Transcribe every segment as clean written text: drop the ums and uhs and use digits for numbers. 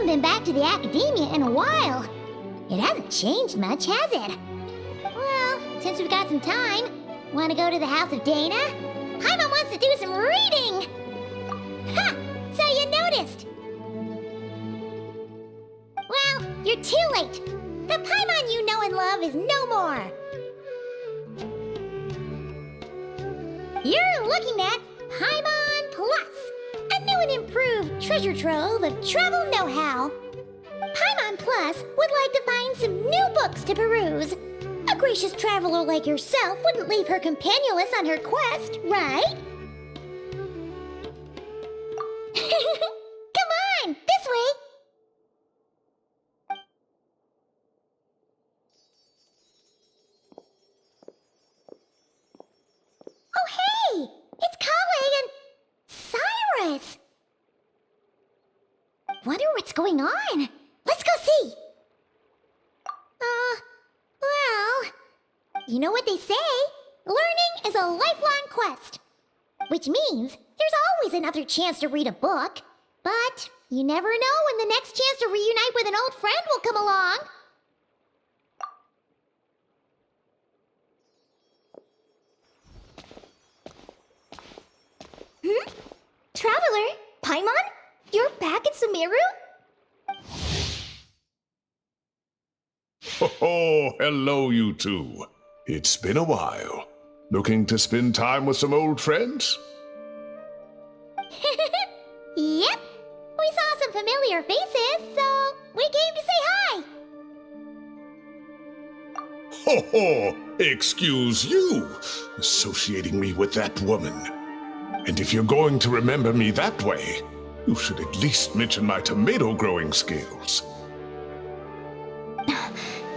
been back to the academia in a while. It hasn't changed much, has it? Well, since we've got some time, want to go to the house of Dana? Paimon wants to do some reading! Ha! So you noticed! Well, you're too late. The Paimon you know and love is no more. You're looking at Paimon Plus, a new and improved treasure trove of travel know-how. Paimon Plus would like to find some new books to peruse. A gracious traveler like yourself wouldn't leave her companionless on her quest, right? Come on, this way! Oh, hey! It's Kale and Cyrus! Wonder what's going on. Let's go see! Well... You know what they say? Learning is a lifelong quest. Which means there's always another chance to read a book. But you never know when the next chance to reunite with an old friend will come along. Traveler? Paimon? You're back in Sumeru? Oh, hello, you two. It's been a while. Looking to spend time with some old friends? Yep. We saw some familiar faces, so we came to say hi. Ho ho! Excuse you, associating me with that woman. And if you're going to remember me that way, you should at least mention my tomato growing skills.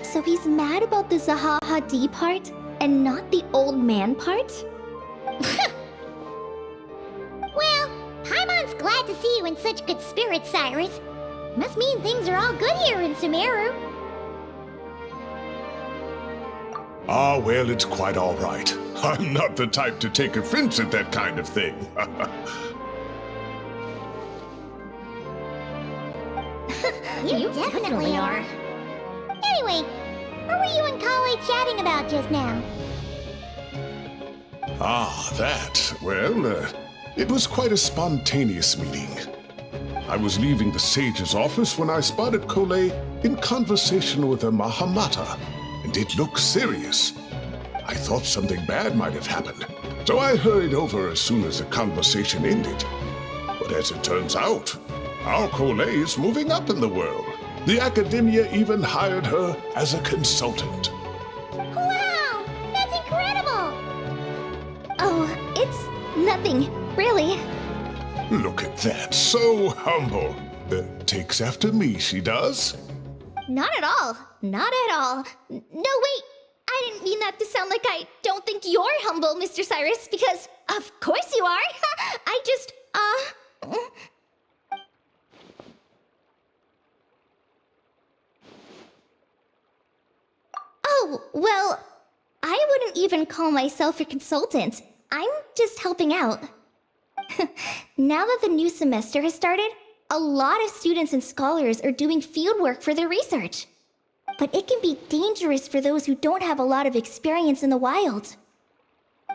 So he's mad about the Zaha D part and not the old man part? Well, Paimon's glad to see you in such good spirits, Cyrus. Must mean things are all good here in Sumeru. Ah, well, it's quite all right. I'm not the type to take offense at that kind of thing. You definitely are. Anyway, what were you and Kale chatting about just now? Ah, that. Well, it was quite a spontaneous meeting. I was leaving the sage's office when I spotted Kole in conversation with a Mahamata, and it looked serious. I thought something bad might have happened, so I hurried over as soon as the conversation ended. But as it turns out, our Kole is moving up in the world. The academia even hired her as a consultant. Wow! That's incredible! Oh, it's nothing, really. Look at that, so humble. Takes after me, she does. Not at all. Not at all. No, wait. I didn't mean that to sound like I don't think you're humble, Mr. Cyrus, because of course you are. I just, Oh, well, I wouldn't even call myself a consultant. I'm just helping out. Now that the new semester has started, a lot of students and scholars are doing fieldwork for their research. But it can be dangerous for those who don't have a lot of experience in the wild.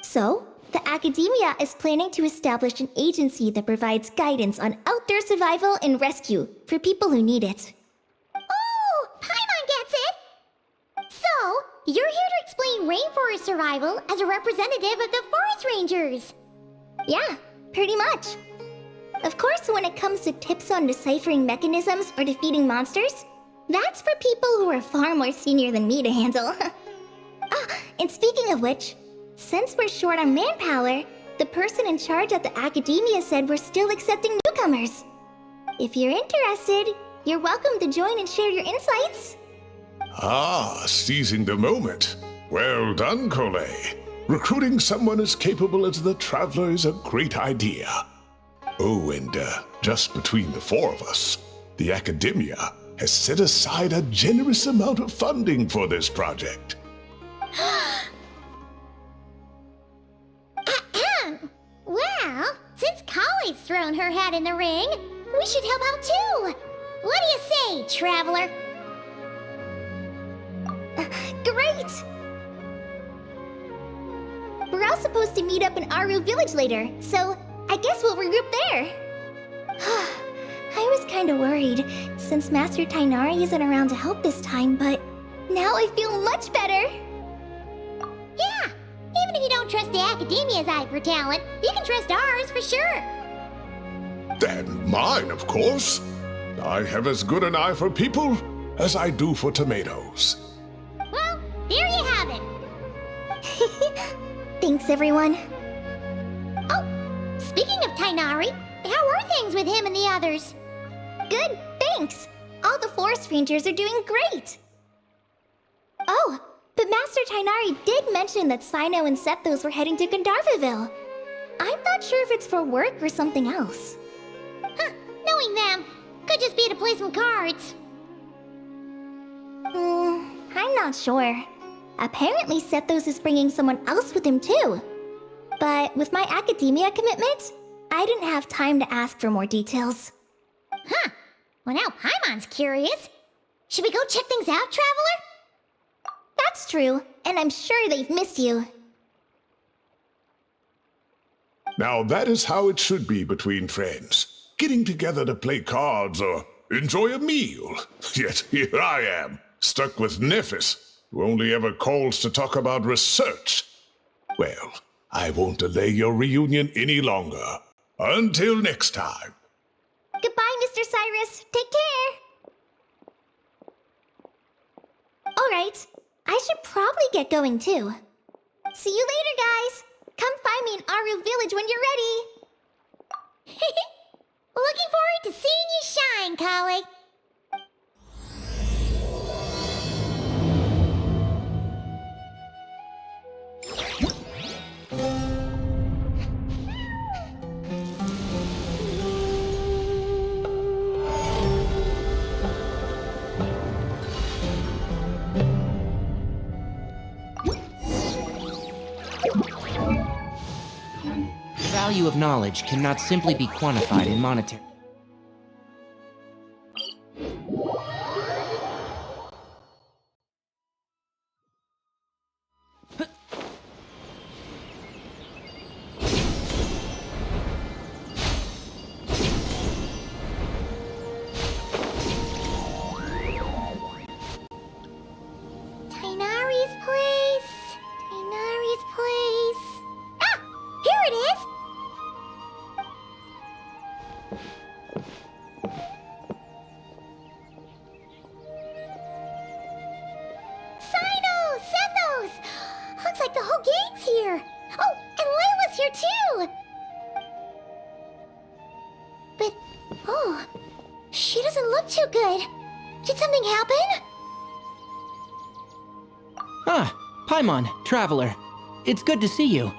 So, the academia is planning to establish an agency that provides guidance on outdoor survival and rescue for people who need it. Oh, Paimon gets it! So, you're here to explain rainforest survival as a representative of the forest rangers. Yeah, pretty much. Of course, when it comes to tips on deciphering mechanisms or defeating monsters, that's for people who are far more senior than me to handle. And speaking of which, since we're short on manpower, the person in charge at the academia said we're still accepting newcomers. If you're interested, you're welcome to join and share your insights. Ah, seizing the moment. Well done, Kole. Recruiting someone as capable as the Traveler is a great idea. Oh, and just between the four of us, the academia has set aside a generous amount of funding for this project. Well, since Kale's thrown her hat in the ring, we should help out too. What do you say, traveler? Great! We're all supposed to meet up in Aru Village later, so I guess we'll regroup there. I was kinda worried, since Master Tainari isn't around to help this time, but now I feel much better. Yeah, even if you don't trust the Academia's eye for talent, you can trust ours for sure. And mine, of course. I have as good an eye for people as I do for tomatoes. Well, there you have it. Thanks, everyone. Oh, speaking of Tainari, how are things with him and the others? Good, thanks. All the forest rangers are doing great. Oh, but Master Tainari did mention that Sino and Sethos were heading to Gandharvaville. I'm not sure if it's for work or something else. Huh, knowing them, could just be to play some cards. I'm not sure. Apparently Sethos is bringing someone else with him too. But with my academia commitment, I didn't have time to ask for more details. Huh, well now Paimon's curious. Should we go check things out, traveler? That's true, and I'm sure they've missed you. Now that is how it should be between friends. Getting together to play cards or enjoy a meal. Yet here I am, stuck with Nephis, who only ever calls to talk about research. Well, I won't delay your reunion any longer. Until next time. Goodbye, Mr. Cyrus. Take care. Alright, I should probably get going too. See you later, guys. Come find me in Aru Village when you're ready. Looking forward to seeing you shine, colleague. The value of knowledge cannot simply be quantified in monetary. Tainari's place. Tainari's place. Ah! Here it is! Sino! Sethos! Looks like the whole gang's here. Oh, and Layla's here too! But, oh, she doesn't look too good. Did something happen? Ah, Paimon, Traveler. It's good to see you.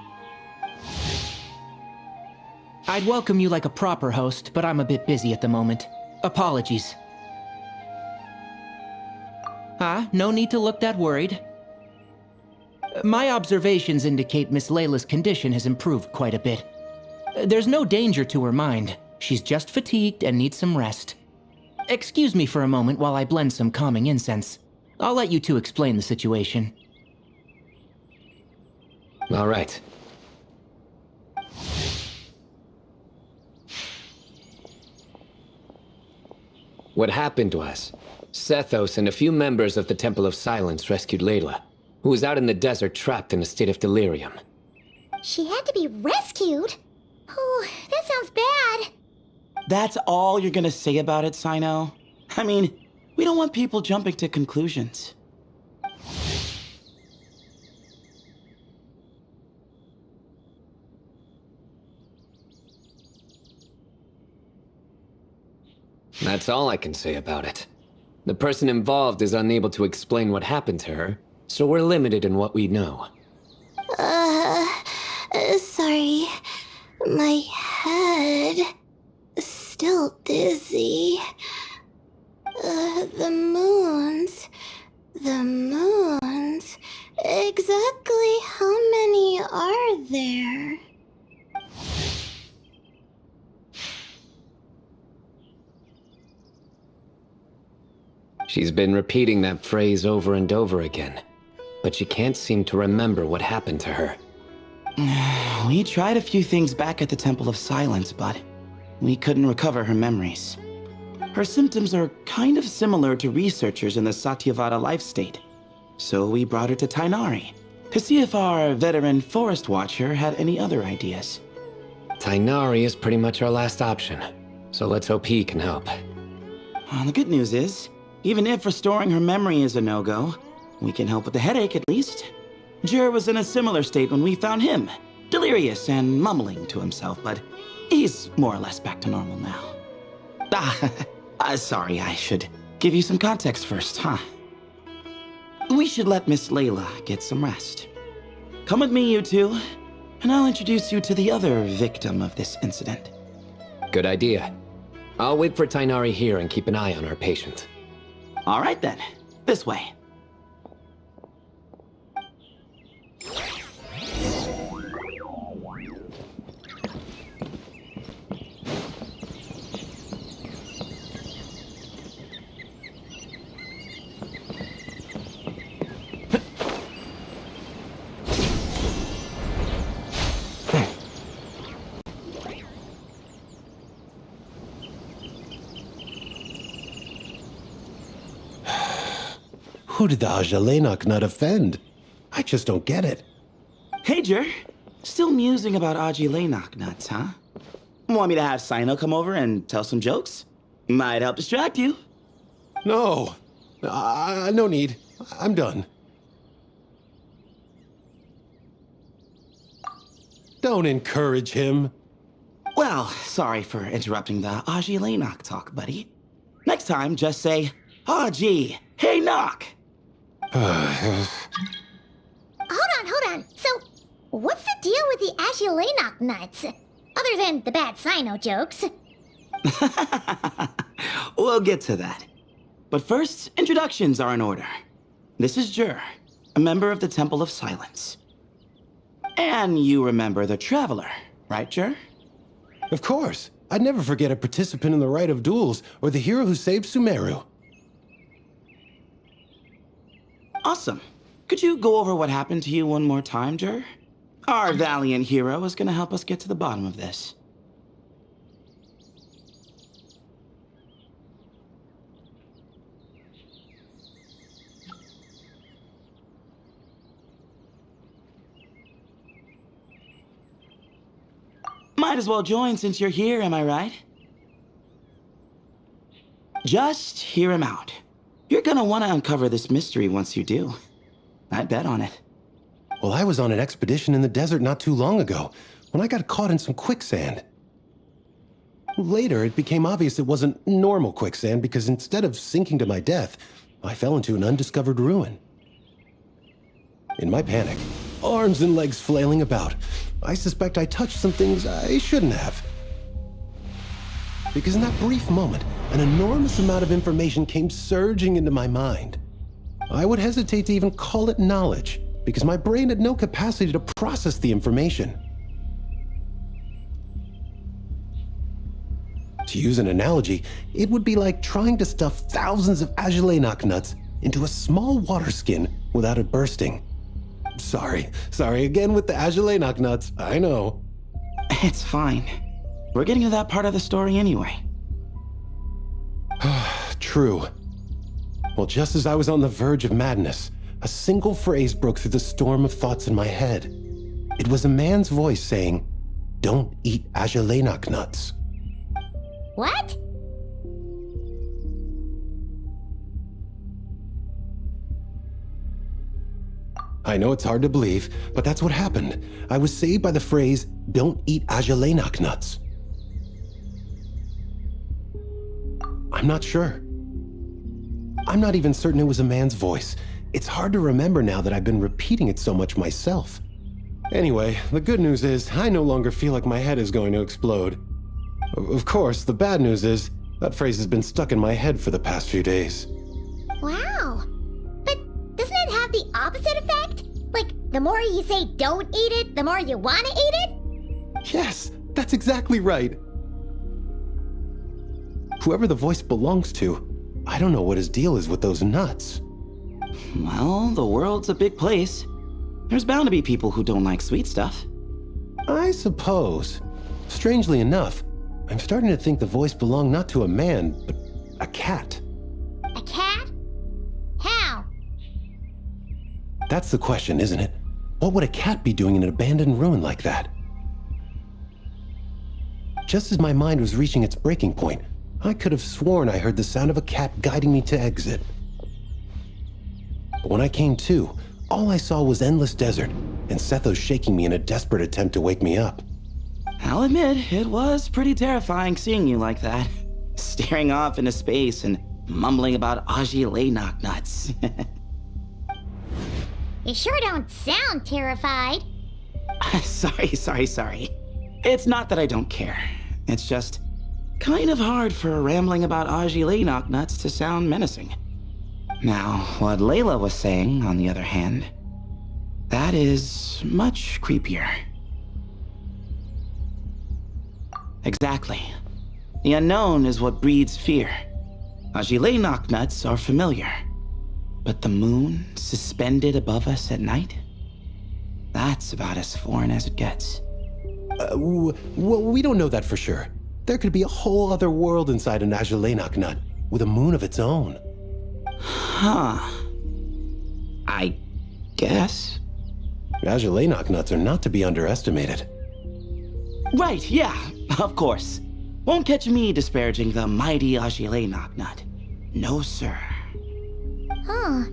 I'd welcome you like a proper host, but I'm a bit busy at the moment. Apologies. No need to look that worried. My observations indicate Miss Layla's condition has improved quite a bit. There's no danger to her mind. She's just fatigued and needs some rest. Excuse me for a moment while I blend some calming incense. I'll let you two explain the situation. All right. What happened was, Sethos and a few members of the Temple of Silence rescued Layla, who was out in the desert trapped in a state of delirium. She had to be rescued? Oh, that sounds bad. That's all you're gonna say about it, Sino? I mean, we don't want people jumping to conclusions. That's all I can say about it. The person involved is unable to explain what happened to her, so we're limited in what we know. Sorry. My head. Still dizzy. The moons. Exactly how many are there? She's been repeating that phrase over and over again, but she can't seem to remember what happened to her. We tried a few things back at the Temple of Silence, but we couldn't recover her memories. Her symptoms are kind of similar to researchers in the Satyavada life state. So we brought her to Tighnari to see if our veteran forest watcher had any other ideas. Tighnari is pretty much our last option, so let's hope he can help. Well, the good news is, even if restoring her memory is a no-go, we can help with the headache at least. Jer was in a similar state when we found him, delirious and mumbling to himself, but he's more or less back to normal now. Sorry, I should give you some context first, huh? We should let Miss Layla get some rest. Come with me, you two, and I'll introduce you to the other victim of this incident. Good idea. I'll wait for Tighnari here and keep an eye on our patient. All right then, this way. Who did the Ajalenok nut offend? I just don't get it. Hey, Jer. Still musing about Aji Lanok nuts, huh? Want me to have Sino come over and tell some jokes? Might help distract you. No. No need. I'm done. Don't encourage him. Well, sorry for interrupting the Aji Lanok talk, buddy. Next time, just say, Aji, hey knock! Hold on. So, what's the deal with the Ashilenok nuts? Other than the bad Sino jokes. We'll get to that. But first, introductions are in order. This is Jer, a member of the Temple of Silence. And you remember the Traveler, right, Jer? Of course. I'd never forget a participant in the Rite of Duels or the hero who saved Sumeru. Awesome. Could you go over what happened to you one more time, Jer? Our valiant hero is gonna help us get to the bottom of this. Might as well join since you're here, am I right? Just hear him out. You're gonna want to uncover this mystery once you do. I'd bet on it. Well, I was on an expedition in the desert not too long ago, when I got caught in some quicksand. Later, it became obvious it wasn't normal quicksand because instead of sinking to my death, I fell into an undiscovered ruin. In my panic, arms and legs flailing about, I suspect I touched some things I shouldn't have. Because in that brief moment, an enormous amount of information came surging into my mind. I would hesitate to even call it knowledge, because my brain had no capacity to process the information. To use an analogy, it would be like trying to stuff thousands of Ajalenok nuts into a small water skin without it bursting. Sorry again with the Ajalenok nuts, I know. It's fine. We're getting to that part of the story anyway. True. Well, just as I was on the verge of madness, a single phrase broke through the storm of thoughts in my head. It was a man's voice saying, "Don't eat Ajalenok nuts." What? I know it's hard to believe, but that's what happened. I was saved by the phrase, "Don't eat Ajalenok nuts." I'm not sure. I'm not even certain it was a man's voice. It's hard to remember now that I've been repeating it so much myself. Anyway, the good news is I no longer feel like my head is going to explode. Of course, the bad news is that phrase has been stuck in my head for the past few days. Wow. But doesn't it have the opposite effect? Like, the more you say don't eat it, the more you want to eat it? Yes, that's exactly right. Whoever the voice belongs to, I don't know what his deal is with those nuts. Well, the world's a big place. There's bound to be people who don't like sweet stuff. I suppose. Strangely enough, I'm starting to think the voice belonged not to a man, but a cat. A cat? How? That's the question, isn't it? What would a cat be doing in an abandoned ruin like that? Just as my mind was reaching its breaking point, I could have sworn I heard the sound of a cat guiding me to exit. But when I came to, all I saw was endless desert, and Sethos shaking me in a desperate attempt to wake me up. I'll admit, it was pretty terrifying seeing you like that. Staring off into space and mumbling about Aji nuts. You sure don't sound terrified. Sorry. It's not that I don't care. It's just kind of hard for rambling about Aji nuts to sound menacing. Now, what Layla was saying, on the other hand, that is much creepier. Exactly. The unknown is what breeds fear. Aji nuts are familiar. But the moon suspended above us at night? That's about as foreign as it gets. Well, we don't know that for sure. There could be a whole other world inside an Ajalenok nut, with a moon of its own. Huh. I guess. Ajalenok nuts are not to be underestimated. Right, yeah, of course. Won't catch me disparaging the mighty Ajilenok nut. No, sir. Huh.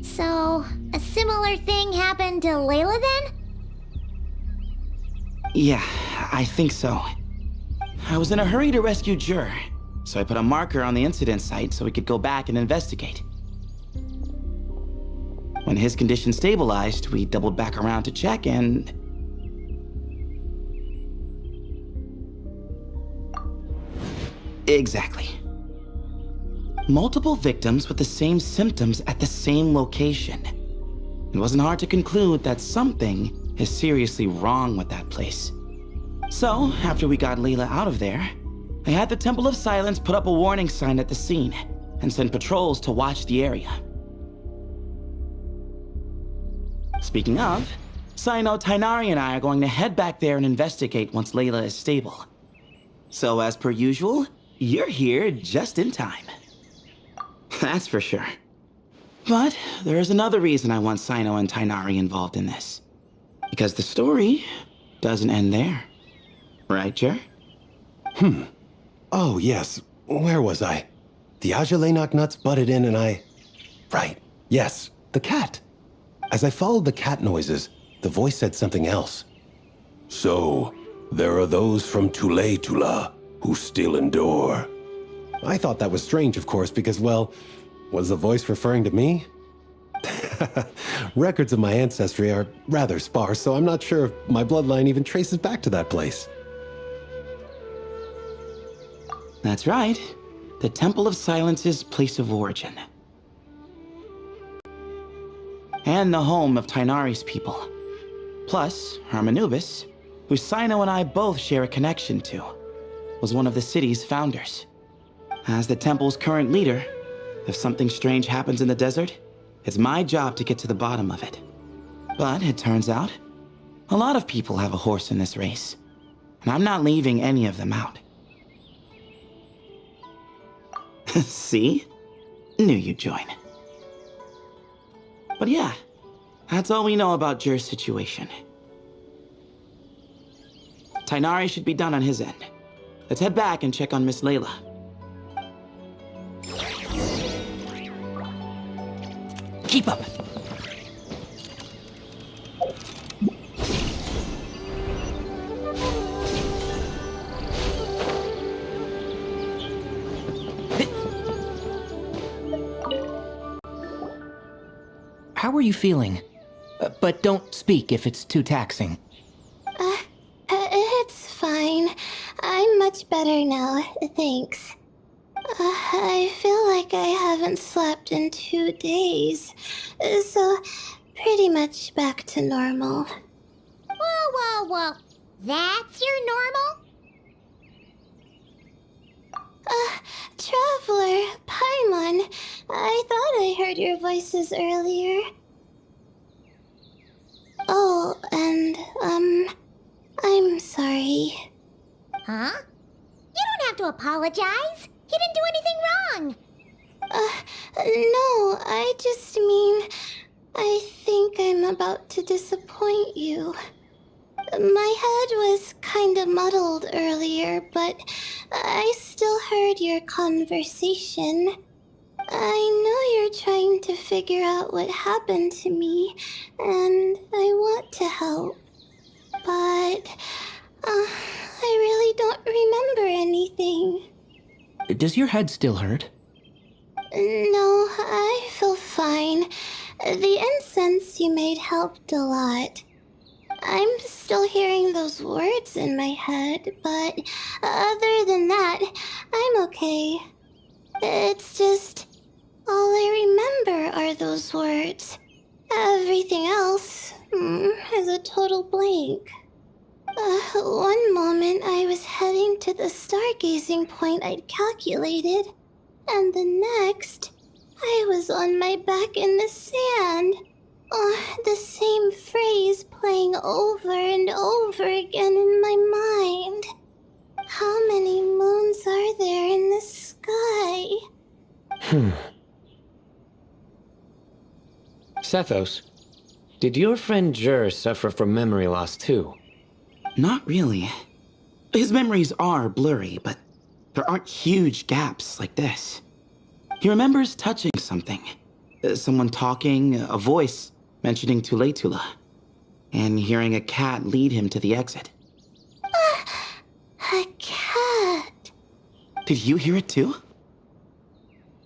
So, a similar thing happened to Layla then? Yeah, I think so. I was in a hurry to rescue Jur, so I put a marker on the incident site so we could go back and investigate. When his condition stabilized, we doubled back around to check and... Exactly. Multiple victims with the same symptoms at the same location. It wasn't hard to conclude that something is seriously wrong with that place. So, after we got Layla out of there, I had the Temple of Silence put up a warning sign at the scene and send patrols to watch the area. Speaking of, Sino, Tainari, and I are going to head back there and investigate once Layla is stable. So, as per usual, you're here just in time. That's for sure. But there is another reason I want Sino and Tainari involved in this. Because the story doesn't end there. Right, Jer? Oh, yes. Where was I? The Ajalenok nuts butted in and I... Right. Yes, the cat. As I followed the cat noises, the voice said something else. So, there are those from Tula who still endure. I thought that was strange, of course, because, well, was the voice referring to me? Records of my ancestry are rather sparse, so I'm not sure if my bloodline even traces back to that place. That's right. The Temple of Silence's place of origin. And the home of Tainari's people. Plus, Hermanubis, who Sino and I both share a connection to, was one of the city's founders. As the temple's current leader, if something strange happens in the desert, it's my job to get to the bottom of it. But it turns out, a lot of people have a horse in this race, and I'm not leaving any of them out. See? Knew you'd join. But yeah, that's all we know about Jur's situation. Tainari should be done on his end. Let's head back and check on Miss Layla. Keep up! How are you feeling? But don't speak if it's too taxing. It's fine. I'm much better now, thanks. I feel like I haven't slept in 2 days, so pretty much back to normal. Whoa. That's your normal? Traveler, Paimon, I thought I heard your voices earlier. Oh, and, I'm sorry. Huh? You don't have to apologize. He didn't do anything wrong. No, I just mean, I think I'm about to disappoint you. My head was kinda muddled earlier, but I still heard your conversation. I know you're trying to figure out what happened to me, and I want to help. But, I really don't remember anything. Does your head still hurt? No, I feel fine. The incense you made helped a lot. I'm still hearing those words in my head, but other than that, I'm okay. It's just, all I remember are those words. Everything else is a total blank. One moment I was heading to the stargazing point I'd calculated, and the next, I was on my back in the sand. The same phrase playing over and over again in my mind. How many moons are there in the sky? Sethos, did your friend Jur suffer from memory loss too? Not really. His memories are blurry, but there aren't huge gaps like this. He remembers touching something. Someone talking, a voice mentioning Tuletula, and hearing a cat lead him to the exit. A cat. Did you hear it too?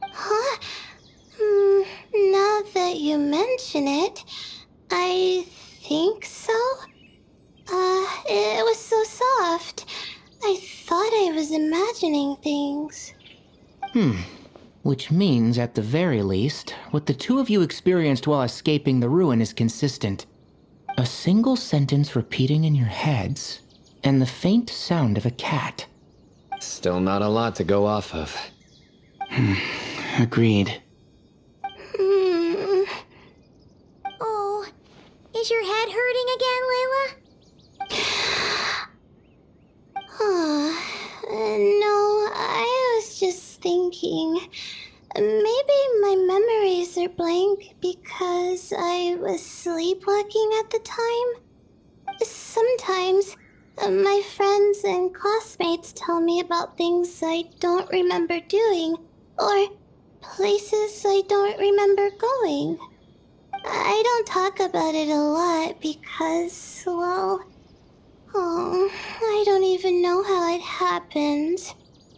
Huh? Now that you mention it, I think so. It was so soft. I thought I was imagining things. Which means, at the very least, what the two of you experienced while escaping the ruin is consistent. A single sentence repeating in your heads, and the faint sound of a cat. Still not a lot to go off of. Agreed. Oh, is your head hurting again, Layla? No, I was just thinking. Maybe my memories are blank because I was sleepwalking at the time. Sometimes, my friends and classmates tell me about things I don't remember doing, or places I don't remember going. I don't talk about it a lot because, well, I don't even know how it happened.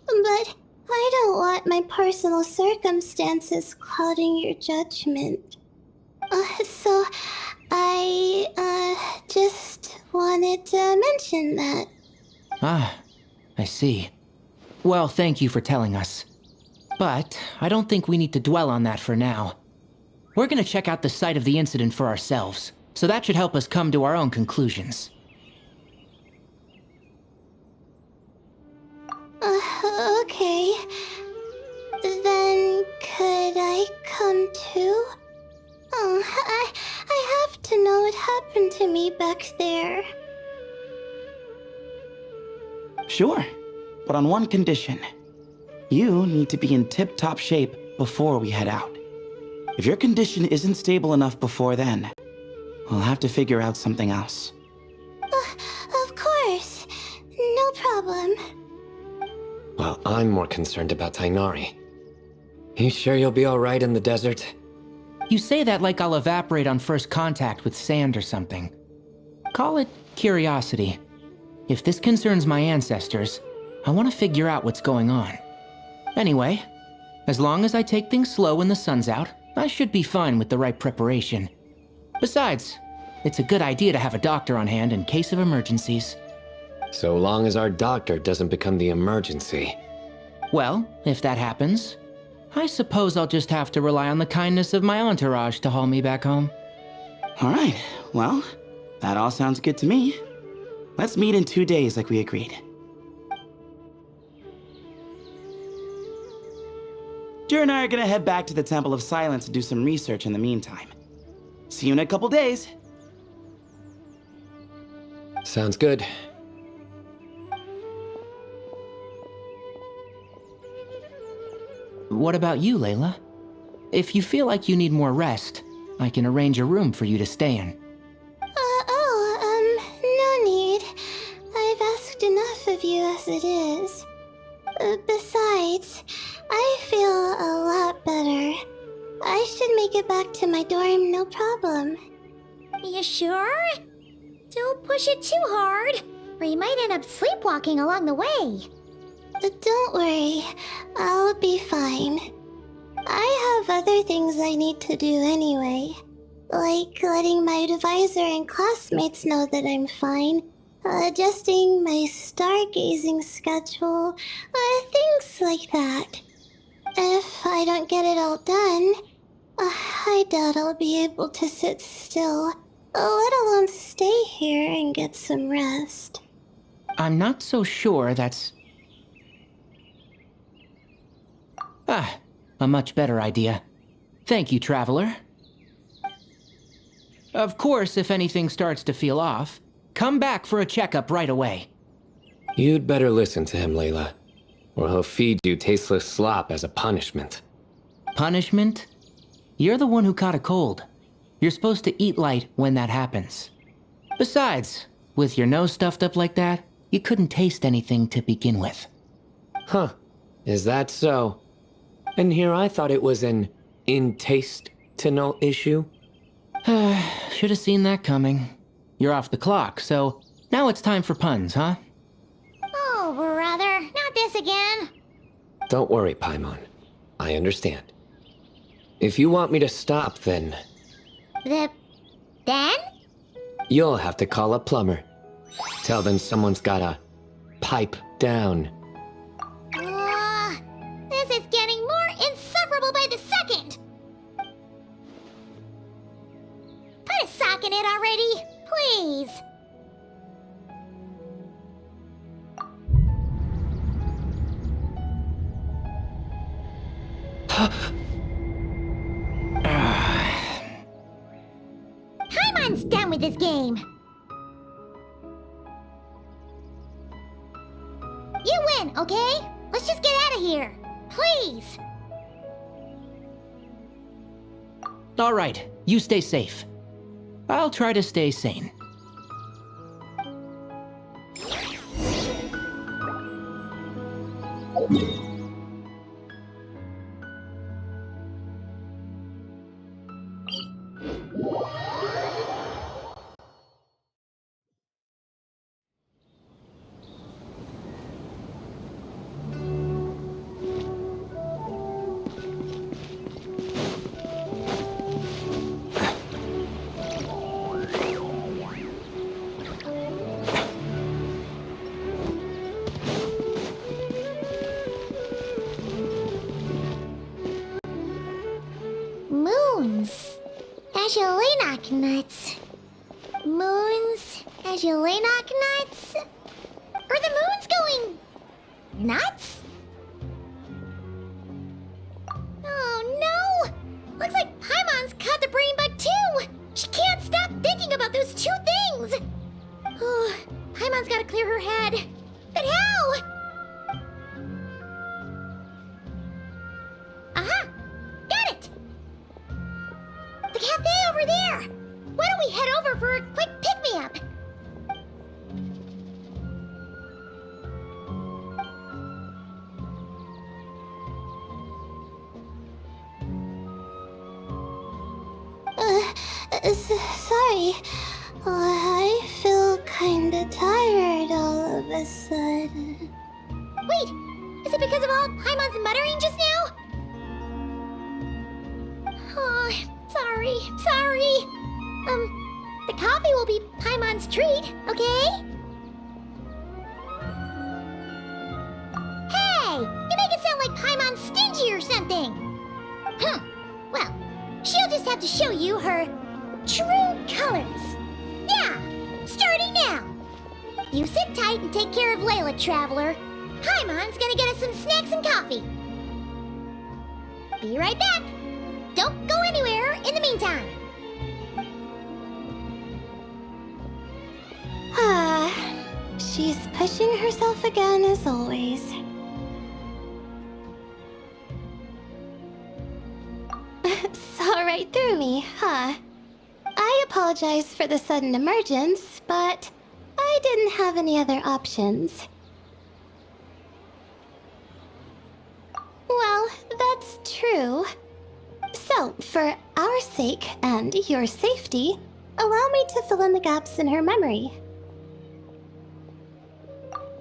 But I don't want my personal circumstances clouding your judgment. So I just wanted to mention that. Ah, I see. Well, thank you for telling us. But I don't think we need to dwell on that for now. We're gonna check out the site of the incident for ourselves, so that should help us come to our own conclusions. Okay. Then could I come too? I have to know what happened to me back there. Sure, but on one condition. You need to be in tip-top shape before we head out. If your condition isn't stable enough before then, we'll have to figure out something else. Of course. No problem. Well, I'm more concerned about Tainari. You sure you'll be alright in the desert? You say that like I'll evaporate on first contact with sand or something. Call it curiosity. If this concerns my ancestors, I want to figure out what's going on. Anyway, as long as I take things slow when the sun's out, I should be fine with the right preparation. Besides, it's a good idea to have a doctor on hand in case of emergencies. So long as our doctor doesn't become the emergency. Well, if that happens, I suppose I'll just have to rely on the kindness of my entourage to haul me back home. Alright, well, that all sounds good to me. Let's meet in 2 days like we agreed. Victor and I are gonna head back to the Temple of Silence to do some research in the meantime. See you in a couple days. Sounds good. What about you, Layla? If you feel like you need more rest, I can arrange a room for you to stay in. No need. I've asked enough of you as it is. Besides, I feel a lot better. I should make it back to my dorm, no problem. You sure? Don't push it too hard, or you might end up sleepwalking along the way. Don't worry, I'll be fine. I have other things I need to do anyway. Like letting my advisor and classmates know that I'm fine, adjusting my stargazing schedule, things like that. If I don't get it all done, I doubt I'll be able to sit still, let alone stay here and get some rest. I'm not so sure that's... a much better idea. Thank you, Traveler. Of course, if anything starts to feel off, come back for a checkup right away. You'd better listen to him, Layla, or he'll feed you tasteless slop as a punishment. Punishment? You're the one who caught a cold. You're supposed to eat light when that happens. Besides, with your nose stuffed up like that, you couldn't taste anything to begin with. Huh. Is that so? And here I thought it was an in-taste-to-know issue. Should have seen that coming. You're off the clock, so now it's time for puns, huh? Oh, brother, not this again. Don't worry, Paimon. I understand. If you want me to stop, then Then? you'll have to call a plumber. Tell them someone's gotta pipe down. This is getting more insufferable by the second. Put a sock in it already, please. Paimon's done with this game. You win, okay? Let's just get out of here. Please. All right, you stay safe. I'll try to stay sane. Moons. Azulenak nuts. Moons. Azulenak nuts. Are the moons going nuts? Oh no! Looks like Paimon's caught the brain bug too! She can't stop thinking about those two things! Oh, Paimon's gotta clear her head. But how? Aha! Got it! The cafe over there! Why don't we head over for a quick pick-me-up? Sorry. I feel kinda tired all of a sudden. Wait! Is it because of all Paimon's muttering just now? Oh, sorry. The coffee will be Paimon's treat, okay? Hey! You make it sound like Paimon's stingy or something! Well, she'll just have to show you her true colors. Yeah, starting now. You sit tight and take care of Layla, Traveler. Paimon's gonna get us some snacks and coffee. Be right back. Don't go anywhere in the meantime. She's pushing herself again as always. Saw right through me, huh? I apologize for the sudden emergence, but I didn't have any other options. Well, that's true. So, for our sake and your safety, allow me to fill in the gaps in her memory.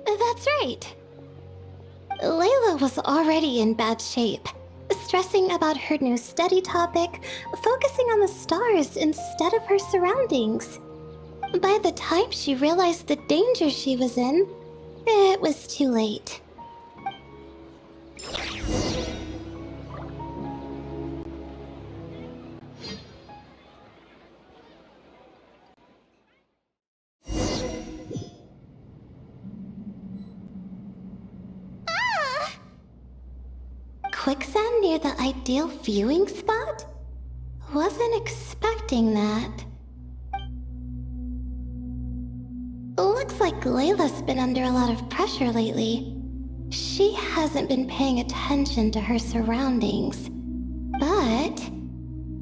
That's right. Layla was already in bad shape, stressing about her new study topic, focusing on the stars instead of her surroundings. By the time she realized the danger she was in, it was too late. Quicksand near the ideal viewing spot? Wasn't expecting that. Looks like Layla's been under a lot of pressure lately. She hasn't been paying attention to her surroundings. But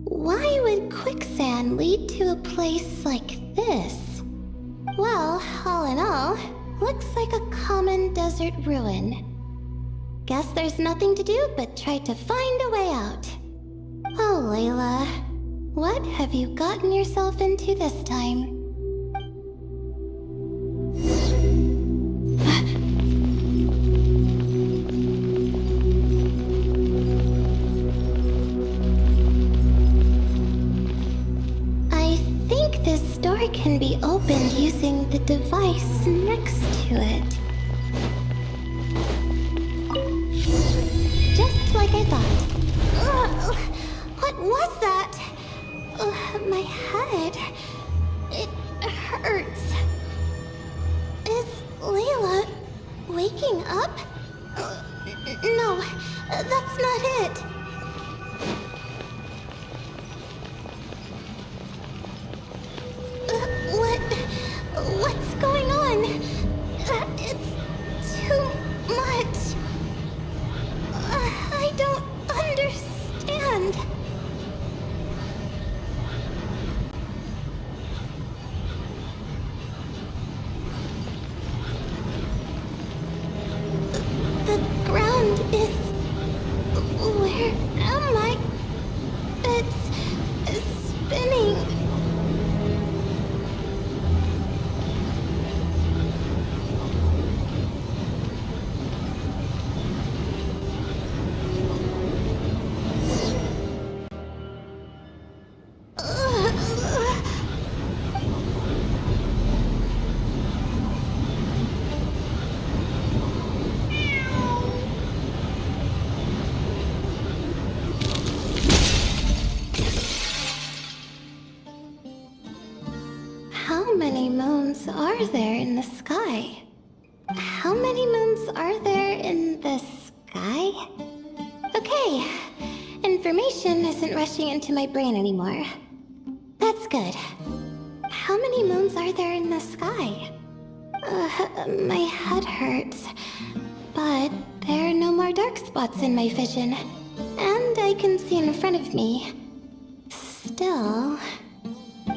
why would quicksand lead to a place like this? Well, all in all, looks like a common desert ruin. Guess there's nothing to do but try to find a way out. Oh, Layla, what have you gotten yourself into this time? I think this door can be opened using the device next to it. Just like I thought. Ugh, what was that? My head. It hurts. Is Layla waking up? No, that's not it. What's going on? It's too much. I don't understand. The ground is... Where am I? It's spinning. How many moons are there in the sky? How many moons are there in the sky? Okay, information isn't rushing into my brain anymore. That's good. How many moons are there in the sky? My head hurts, but there are no more dark spots in my vision, and I can see in front of me. Still...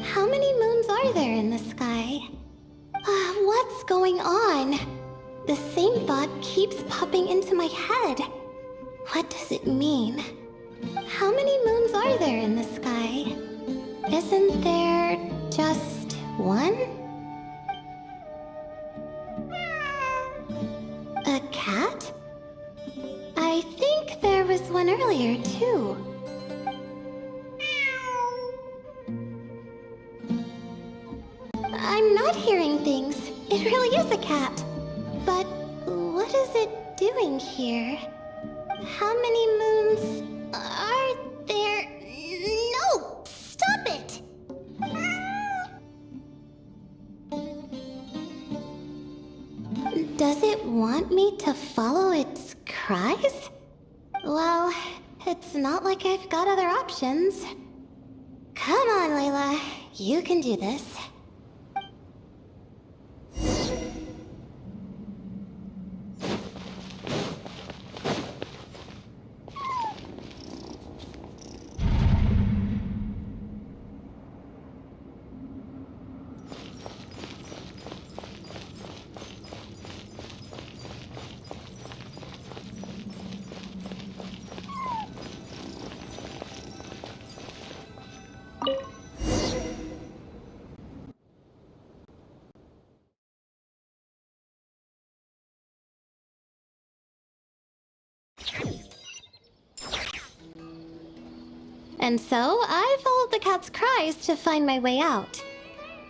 How many moons are there in the sky? What's going on? The same thought keeps popping into my head. What does it mean? How many moons are there in the sky? Isn't there just one? A cat? I think there was one earlier, too. I'm not hearing things. It really is a cat. But what is it doing here? How many moons are there? No! Stop it! Does it want me to follow its cries? Well, It's not like I've got other options. Come on, Layla. You can do this. And so, I followed the cat's cries to find my way out.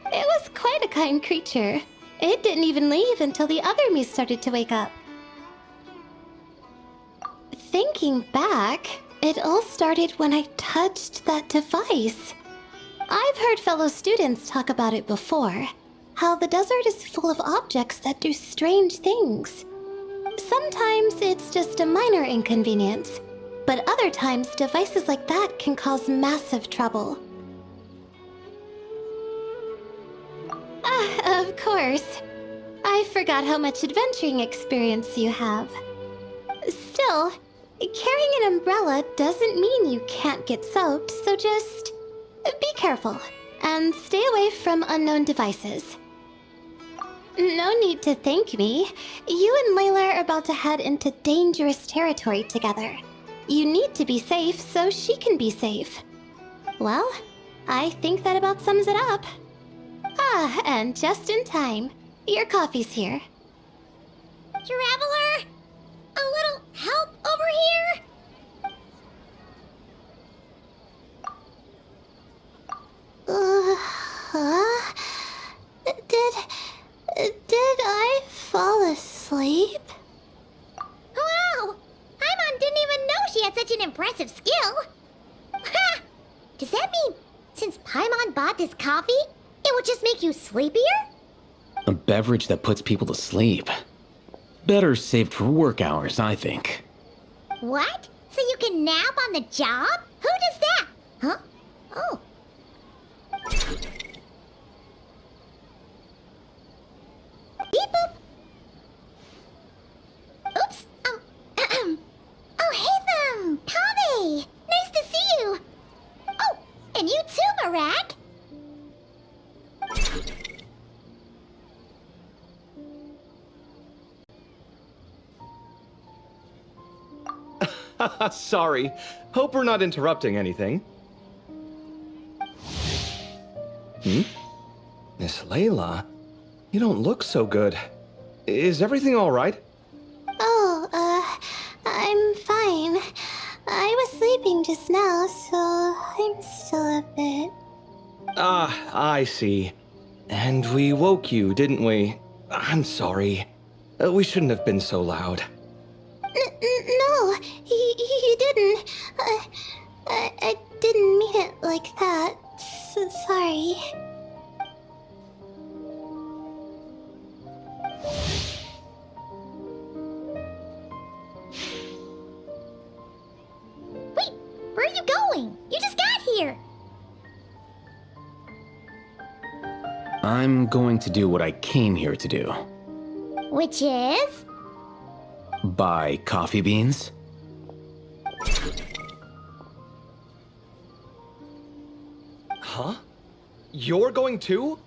It was quite a kind creature. It didn't even leave until the other me started to wake up. Thinking back, it all started when I touched that device. I've heard fellow students talk about it before. How the desert is full of objects that do strange things. Sometimes it's just a minor inconvenience, but other times devices like that can cause massive trouble. Of course. I forgot how much adventuring experience you have. Still, carrying an umbrella doesn't mean you can't get soaked, so just be careful and stay away from unknown devices. No need to thank me. You and Layla are about to head into dangerous territory together. You need to be safe so she can be safe. Well, I think that about sums it up. Ah, and just in time. Your coffee's here. Traveler! A little help over here? Did I fall asleep? Wow! Paimon didn't even know she had such an impressive skill! Ha! Does that mean since Paimon bought this coffee, it will just make you sleepier? A beverage that puts people to sleep. Better saved for work hours, I think. What? So you can nap on the job? Who does that? Huh? Oh. Beep boop. Oops. Oh, hey them! Kave! Nice to see you! Oh, and you too, Marak! Sorry. Hope we're not interrupting anything. Miss Layla? You don't look so good. Is everything alright? Oh, I'm fine. I was sleeping just now, so I'm still a bit... Ah, I see. And we woke you, didn't we? I'm sorry. We shouldn't have been so loud. No, you didn't. I didn't mean it like that. Sorry. Wait, where are you going? You just got here. I'm going to do what I came here to do. Which is? Buy coffee beans. Huh? You're going too?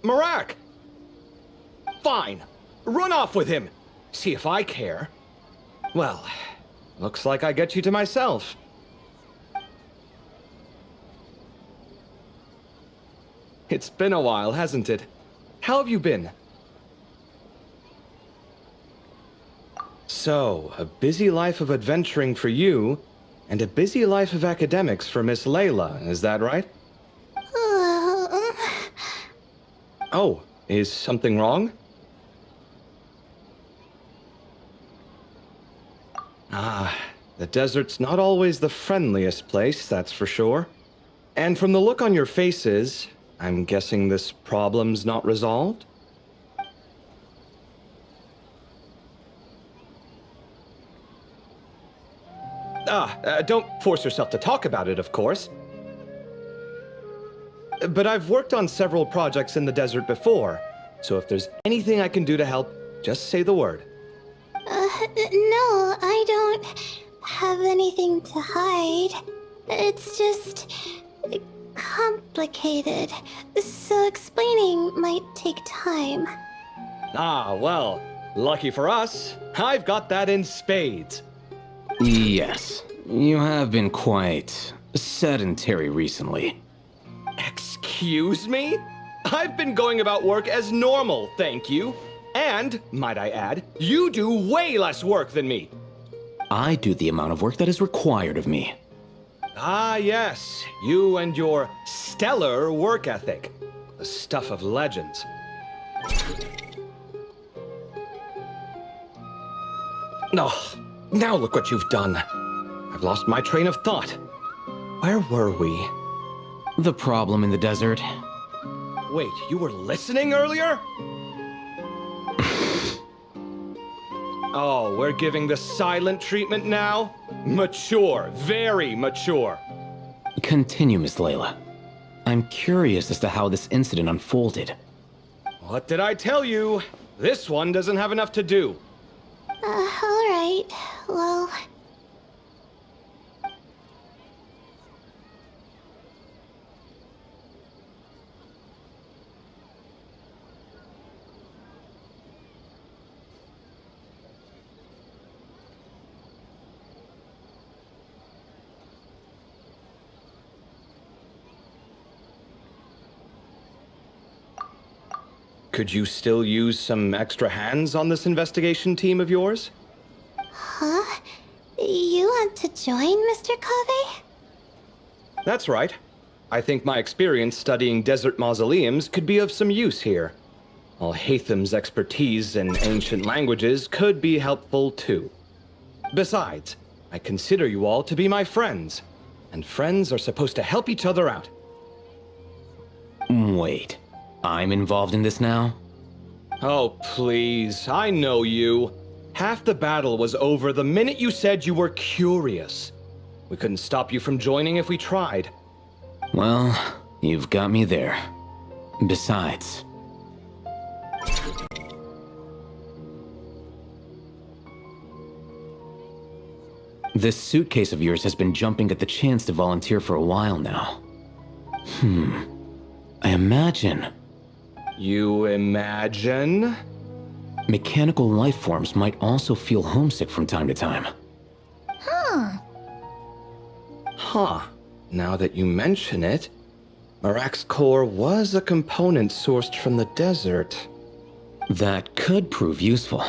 Marak! Fine. Run off with him. See if I care. Well, looks like I get you to myself. It's been a while, hasn't it? How have you been? So, a busy life of adventuring for you, and a busy life of academics for Miss Layla, is that right? Oh, is something wrong? Ah, the desert's not always the friendliest place, that's for sure. And from the look on your faces, I'm guessing this problem's not resolved? Don't force yourself to talk about it, of course. But I've worked on several projects in the desert before, so if there's anything I can do to help, just say the word. No, I don't have anything to hide. It's just complicated, so explaining might take time. Ah, well, lucky for us, I've got that in spades. Yes, you have been quite sedentary recently. Excuse me? I've been going about work as normal, thank you. And, might I add, you do way less work than me. I do the amount of work that is required of me. Ah, yes, you and your stellar work ethic. The stuff of legends. Oh, now look what you've done. I've lost my train of thought. Where were we? The problem in the desert. Wait, you were listening earlier? Oh, we're giving the silent treatment now? Mature, very mature. Continue, Miss Layla. I'm curious as to how this incident unfolded. What did I tell you? This one doesn't have enough to do. Alright, well... Could you still use some extra hands on this investigation team of yours? Huh? You want to join, Mr. Cave? That's right. I think my experience studying desert mausoleums could be of some use here. Al-Haytham's expertise in ancient languages could be helpful too. Besides, I consider you all to be my friends, and friends are supposed to help each other out. Wait, I'm involved in this now? Oh, please, I know you. Half the battle was over the minute you said you were curious. We couldn't stop you from joining if we tried. Well, you've got me there. Besides... this suitcase of yours has been jumping at the chance to volunteer for a while now. I imagine... You imagine? mechanical life forms might also feel homesick from time to time. Huh. Now that you mention it, Marak's core was a component sourced from the desert. That could prove useful.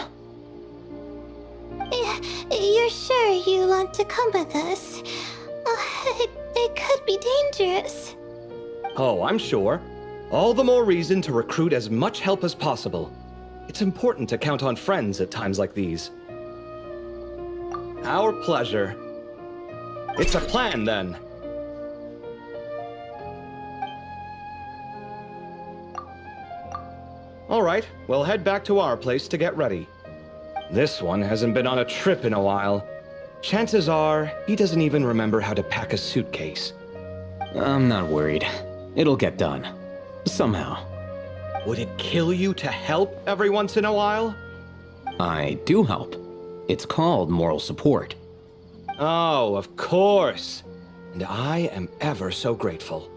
You're sure you want to come with us? It could be dangerous. Oh, I'm sure. All the more reason to recruit as much help as possible. It's important to count on friends at times like these. Our pleasure. It's a plan, then. All right, we'll head back to our place to get ready. This one hasn't been on a trip in a while. Chances are, he doesn't even remember how to pack a suitcase. I'm not worried. It'll get done. Somehow. Would it kill you to help every once in a while? I do help. It's called moral support. Oh, of course. And I am ever so grateful.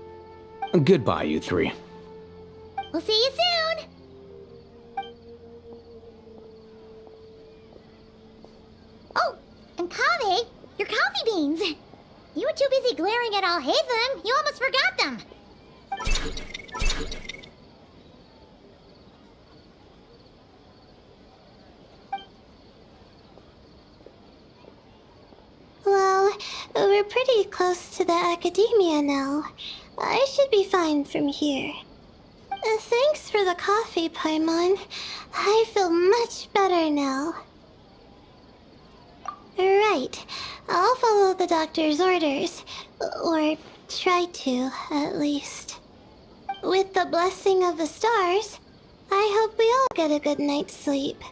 Goodbye, you three. We'll see you soon! Oh, and Kaveh, your coffee beans! You were too busy glaring at Al-Haytham, you almost forgot them! Well, we're pretty close to the academia now. I should be fine from here. Thanks for the coffee, Paimon. I feel much better now. Right. I'll follow the doctor's orders. Or try to, at least. With the blessing of the stars, I hope we all get a good night's sleep.